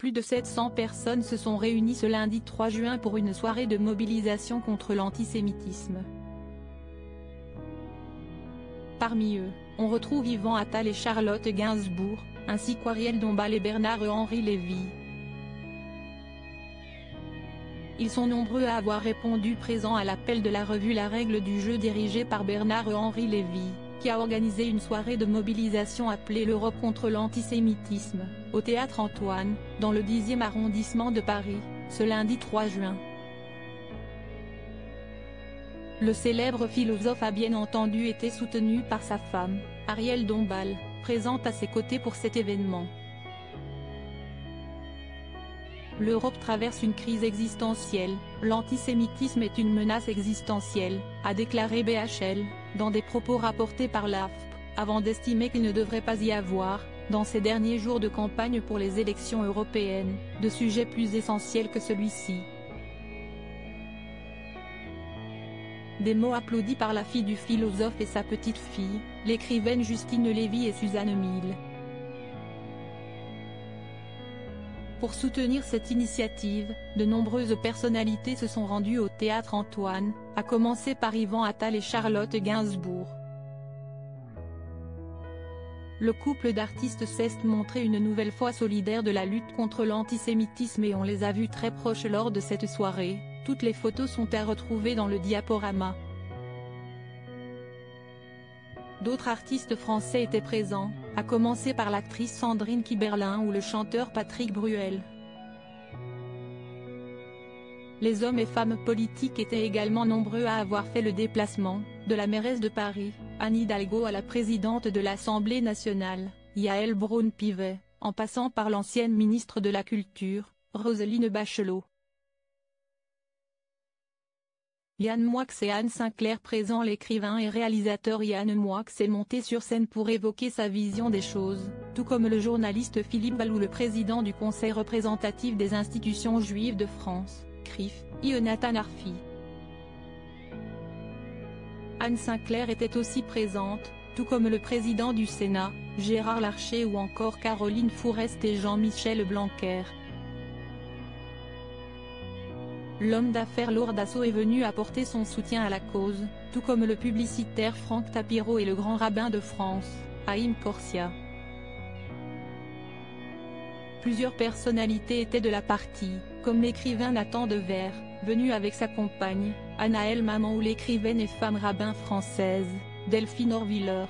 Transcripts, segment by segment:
Plus de 700 personnes se sont réunies ce lundi 3 juin pour une soirée de mobilisation contre l'antisémitisme. Parmi eux, on retrouve Yvan Attal et Charlotte Gainsbourg, ainsi qu'Ariel Dombal et Bernard-Henri Lévy. Ils sont nombreux à avoir répondu présents à l'appel de la revue La Règle du Jeu dirigée par Bernard-Henri Lévy, qui a organisé une soirée de mobilisation appelée l'Europe contre l'antisémitisme, au Théâtre Antoine, dans le 10e arrondissement de Paris, ce lundi 3 juin. Le célèbre philosophe a bien entendu été soutenu par sa femme, Ariel Dombal, présente à ses côtés pour cet événement. L'Europe traverse une crise existentielle, l'antisémitisme est une menace existentielle, a déclaré BHL, dans des propos rapportés par l'AFP, avant d'estimer qu'il ne devrait pas y avoir, dans ces derniers jours de campagne pour les élections européennes, de sujets plus essentiels que celui-ci. Des mots applaudis par la fille du philosophe et sa petite-fille, l'écrivaine Justine Lévy et Suzanne Mille. Pour soutenir cette initiative, de nombreuses personnalités se sont rendues au Théâtre Antoine, à commencer par Yvan Attal et Charlotte Gainsbourg. Le couple d'artistes s'est montré une nouvelle fois solidaire de la lutte contre l'antisémitisme et on les a vus très proches lors de cette soirée. Toutes les photos sont à retrouver dans le diaporama. D'autres artistes français étaient présents, à commencer par l'actrice Sandrine Kiberlin ou le chanteur Patrick Bruel. Les hommes et femmes politiques étaient également nombreux à avoir fait le déplacement, de la mairesse de Paris, Anne Hidalgo à la présidente de l'Assemblée nationale, Yaël Braun-Pivet, en passant par l'ancienne ministre de la Culture, Roselyne Bachelot. Yann Moix et Anne Sinclair présents. L'écrivain et réalisateur Yann Moix est monté sur scène pour évoquer sa vision des choses, tout comme le journaliste Philippe Val ou le président du Conseil représentatif des institutions juives de France, CRIF, Yonatan Arfi. Anne Sinclair était aussi présente, tout comme le président du Sénat, Gérard Larcher ou encore Caroline Fourest et Jean-Michel Blanquer. L'homme d'affaires Lourdes Dassault est venu apporter son soutien à la cause, tout comme le publicitaire Franck Tapiro et le grand rabbin de France, Haïm Corsia. Plusieurs personnalités étaient de la partie, comme l'écrivain Nathan Dever, venu avec sa compagne, Anaëlle Maman ou l'écrivaine et femme rabbin française, Delphine Orviller.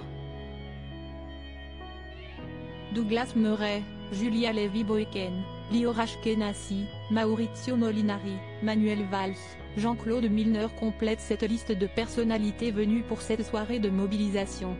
Douglas Murray, Julia Lévy-Boyken, Lior Ashkenazi, Maurizio Molinari, Manuel Valls, Jean-Claude Milner complètent cette liste de personnalités venues pour cette soirée de mobilisation.